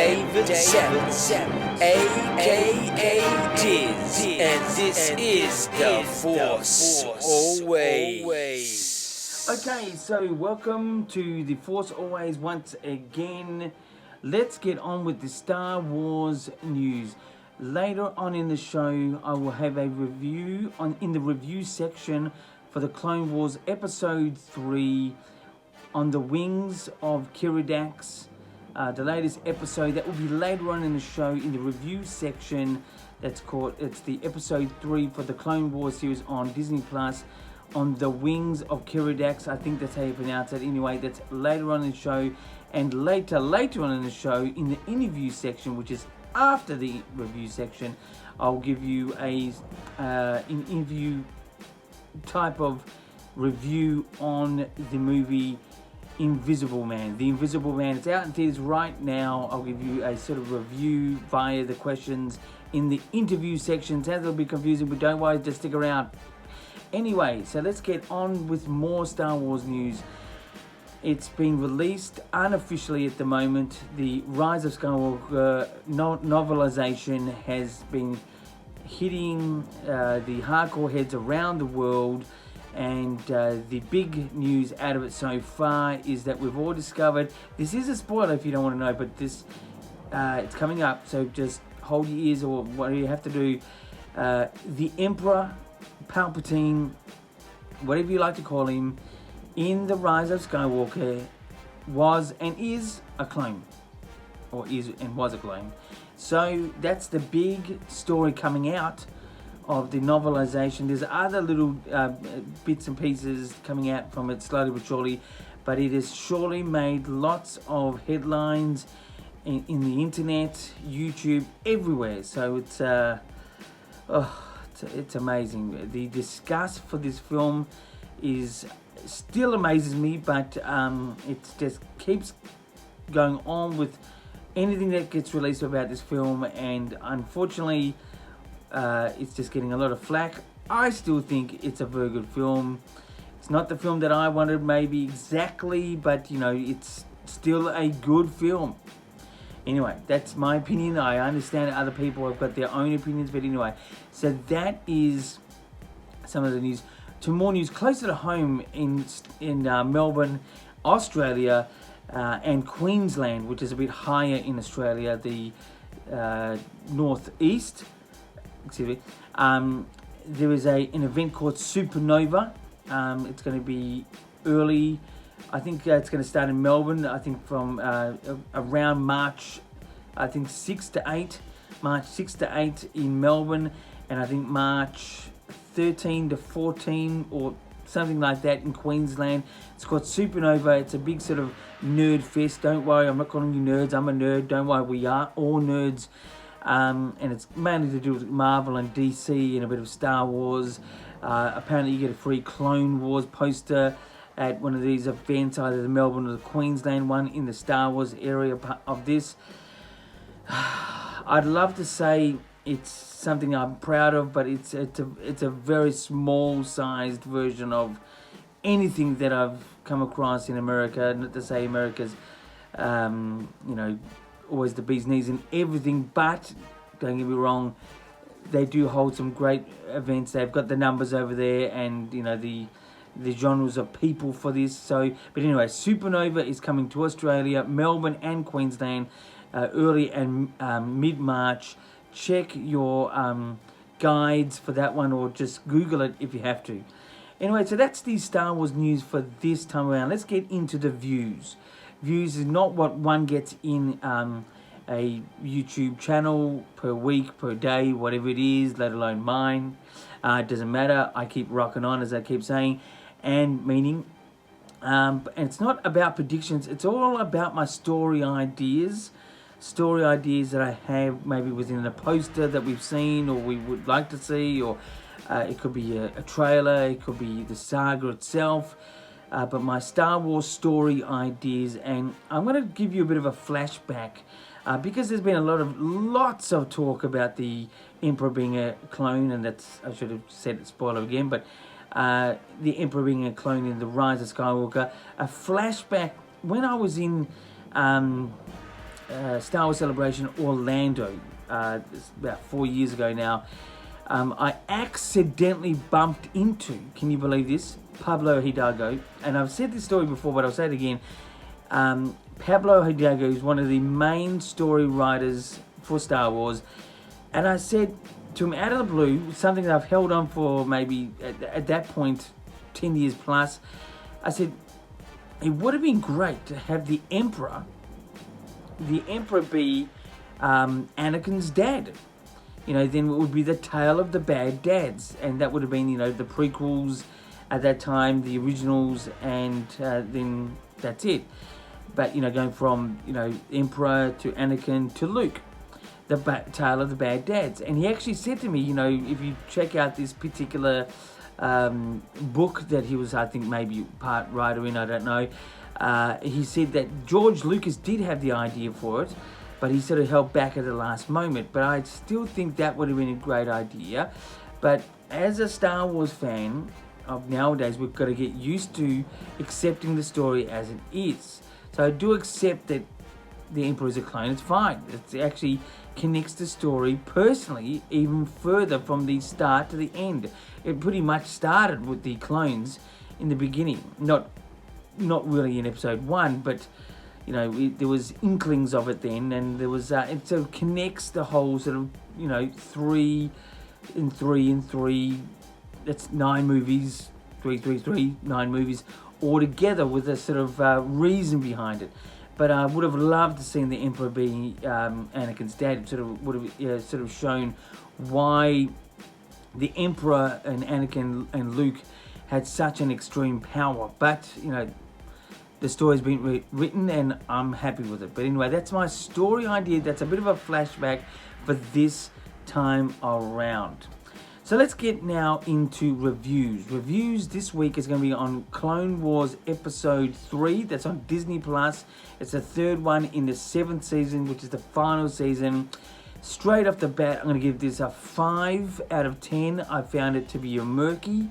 David Savage, a.k.a. Diz, and this is The Force Always. Okay, so welcome to The Force Always once again. Let's get on with the Star Wars news. Later on in the show, I will have a review in the review section for the Clone Wars Episode 3 on the wings of Keeradaks. The latest episode that will be later on in the show in the review section. It's the episode 3 for the Clone Wars series on Disney Plus, on the wings of Keeradaks. I think that's how you pronounce it. Anyway, that's later on in the show, and later on in the show in the interview section, which is after the review section, I'll give you an interview type of review on the movie Invisible Man. The Invisible Man, it's out in theaters right now. I'll give you a sort of review via the questions in the interview section. Sounds a little bit confusing, but don't worry, just stick around. Anyway, so let's get on with more Star Wars news. It's been released unofficially at the moment. The Rise of Skywalker novelization has been hitting the hardcore heads around the world. And the big news out of it so far is that we've all discovered, this is a spoiler if you don't want to know, but this it's coming up, so just hold your ears or what you have to do. The Emperor Palpatine, whatever you like to call him, in The Rise of Skywalker was and is a clone, or is and was a clone. So that's the big story coming out of the novelization. There's other little bits and pieces coming out from it slowly but surely, but it has surely made lots of headlines in the internet, YouTube, everywhere. So it's amazing. The disgust for this film is still amazes me, but it just keeps going on with anything that gets released about this film, and unfortunately it's just getting a lot of flack. I still think it's a very good film. It's not the film that I wanted maybe exactly, but you know, it's still a good film. Anyway, that's my opinion. I understand other people have got their own opinions, but anyway, so that is some of the news. To more news closer to home in Melbourne, Australia, and Queensland, which is a bit higher in Australia, the northeast. Excuse me. There is an event called Supernova. It's going to be early. I think it's going to start in Melbourne. I think from around March, I think 6 to 8. March 6 to 8 in Melbourne, and I think March 13 to 14 or something like that in Queensland. It's called Supernova. It's a big sort of nerd fest. Don't worry, I'm not calling you nerds. I'm a nerd. Don't worry, we are all nerds. And it's mainly to do with Marvel and DC and a bit of Star Wars. Apparently you get a free Clone Wars poster at one of these events, either the Melbourne or the Queensland one, in the Star Wars area of this. I'd love to say it's something I'm proud of, but it's a very small sized version of anything that I've come across in America. Not to say America's always the bee's knees and everything, but don't get me wrong, they do hold some great events. They've got the numbers over there, and you know the genres of people for this. So, but anyway, Supernova is coming to Australia, Melbourne and Queensland, early and mid-March. Check your guides for that one, or just Google it if you have to. Anyway, so that's the Star Wars news for this time around. Let's get into the views. Views is not what one gets in a YouTube channel per week, per day, whatever it is, let alone mine. It doesn't matter. I keep rocking on, as I keep saying, and meaning. And it's not about predictions. It's all about my story ideas that I have maybe within a poster that we've seen or we would like to see, or it could be a trailer, it could be the saga itself. But my Star Wars story ideas, and I'm going to give you a bit of a flashback because there's been lots of talk about the Emperor being a clone, and that's, I should have said it, spoiler again, but the Emperor being a clone in The Rise of Skywalker. A flashback when I was in Star Wars Celebration Orlando, it's about 4 years ago now, I accidentally bumped into, can you believe this, Pablo Hidalgo. And I've said this story before, but I'll say it again. Pablo Hidalgo is one of the main story writers for Star Wars. And I said to him out of the blue, something that I've held on for maybe at that point 10 years plus. I said, it would have been great to have the Emperor be Anakin's dad. You know, then it would be the tale of the bad dads, and that would have been, you know, the prequels at that time, the originals, and then that's it. But, you know, going from, you know, Emperor to Anakin to Luke, the tale of the bad dads. And he actually said to me, you know, if you check out this particular book that he was, I think, maybe part writer in, I don't know, he said that George Lucas did have the idea for it, but he sort of held back at the last moment. But I still think that would have been a great idea. But as a Star Wars fan of nowadays, we've got to get used to accepting the story as it is. So I do accept that the Emperor is a clone. It's fine. It actually connects the story personally even further from the start to the end. It pretty much started with the clones in the beginning. Not really in episode 1, but you know, there was inklings of it then, and there was it sort of connects the whole sort of, you know, 3 and 3 and 3. That's 9 movies, 3, 9 movies all together with a sort of reason behind it. But I would have loved to see the Emperor being Anakin's dad. It sort of would have sort of shown why the Emperor and Anakin and Luke had such an extreme power. But, you know, the story's been written and I'm happy with it. But anyway, that's my story idea. That's a bit of a flashback for this time around. So let's get now into reviews. Reviews this week is going to be on Clone Wars Episode 3. That's on Disney+. It's the third one in the 7th season, which is the final season. Straight off the bat, I'm going to give this a 5 out of 10. I found it to be a murky.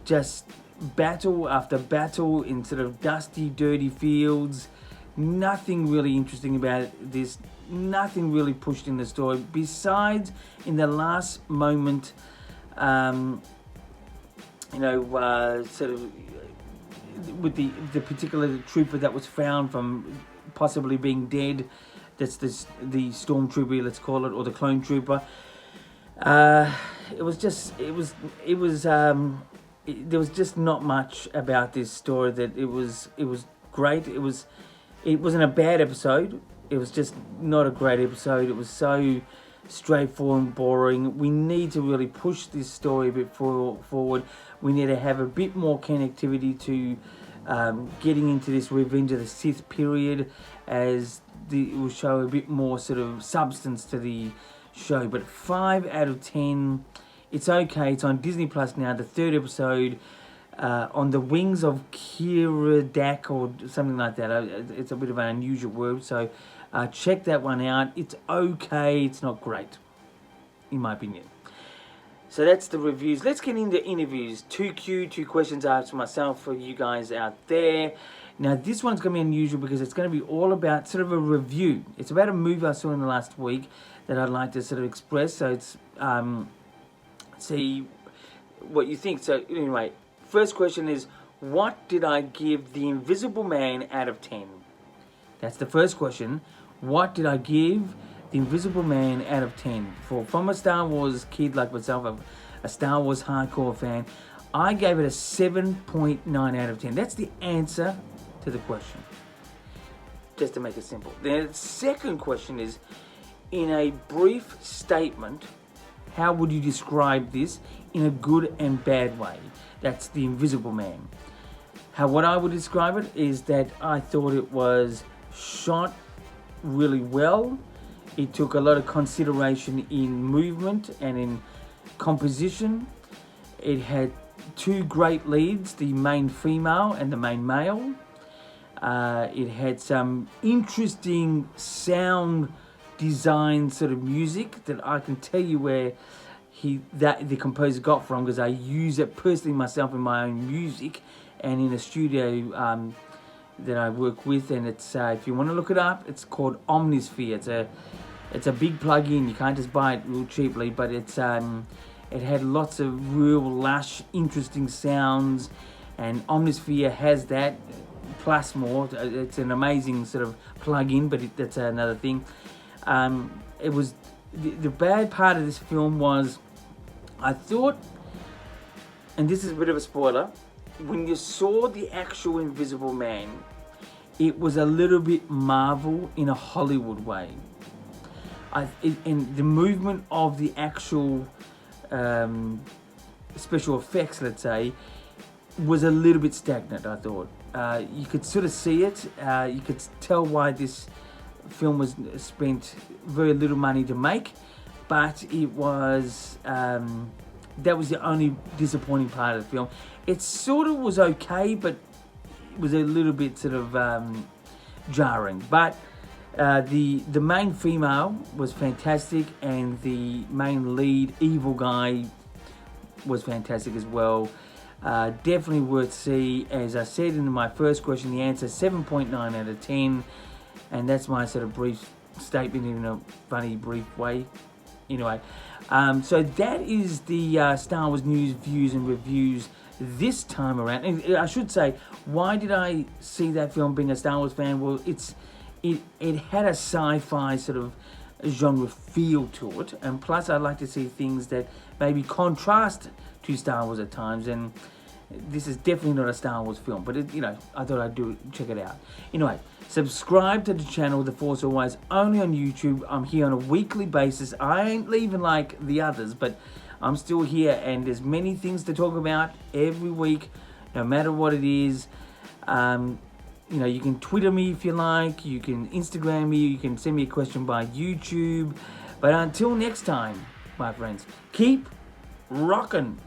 Just battle after battle in sort of dusty, dirty fields. Nothing really interesting about this. Nothing really pushed in the story besides in the last moment, sort of with the particular trooper that was found from possibly being dead. That's the stormtrooper, let's call it, or the clone trooper. There was just not much about this story that it was great. It wasn't a bad episode. It was just not a great episode. It was so straightforward and boring. We need to really push this story a bit forward. We need to have a bit more connectivity to getting into this Revenge of the Sith period, as it will show a bit more sort of substance to the show. But 5 out of 10, it's okay. It's on Disney Plus now, the 3rd episode. On the wings of Keeradaks or something like that. It's a bit of an unusual word, so check that one out. It's okay, it's not great, in my opinion. So that's the reviews. Let's get into interviews. 2 questions I asked myself for you guys out there. Now this one's going to be unusual because it's going to be all about sort of a review. It's about a movie I saw in the last week that I'd like to sort of express. So it's see what you think. So anyway, first question is, what did I give The Invisible Man out of 10? That's the first question. What did I give The Invisible Man out of 10? From a Star Wars kid like myself, a Star Wars hardcore fan, I gave it a 7.9 out of 10. That's the answer to the question, just to make it simple. The second question is, in a brief statement, how would you describe this in a good and bad way? That's The Invisible Man. What I would describe it is that I thought it was shot really well. It took a lot of consideration in movement and in composition. It had 2 great leads, the main female and the main male. It had some interesting sound design sort of music that I can tell you where the composer got from, because I use it personally myself in my own music and in a studio that I work with, and it's if you want to look it up, it's called Omnisphere. It's a big plug-in. You can't just buy it real cheaply, but it's it had lots of real lush, interesting sounds, and Omnisphere has that plus more. It's an amazing sort of plug-in, but that's another thing. It was the bad part of this film was, I thought, and this is a bit of a spoiler, when you saw the actual Invisible Man, it was a little bit Marvel in a Hollywood way. And the movement of the actual special effects, let's say, was a little bit stagnant, I thought. You could sort of see it. You could tell why this film was spent very little money to make, but it was that was the only disappointing part of the film. It sort of was okay, but it was a little bit sort of jarring. But the main female was fantastic, and the main lead evil guy was fantastic as well. Definitely worth see. As I said in my first question, the answer 7.9 out of 10, and that's my sort of brief statement in a funny, brief way. Anyway, so that is the Star Wars news, views, and reviews this time around. And I should say, why did I see that film being a Star Wars fan? Well, it had a sci-fi sort of genre feel to it, and plus I like to see things that maybe contrast to Star Wars at times, and this is definitely not a Star Wars film, but I thought I'd check it out. Anyway, subscribe to the channel, The Force Always, only on YouTube. I'm here on a weekly basis. I ain't leaving like the others, but I'm still here, and there's many things to talk about every week, no matter what it is. You can Twitter me if you like, you can Instagram me, you can send me a question by YouTube. But until next time, my friends, keep rocking.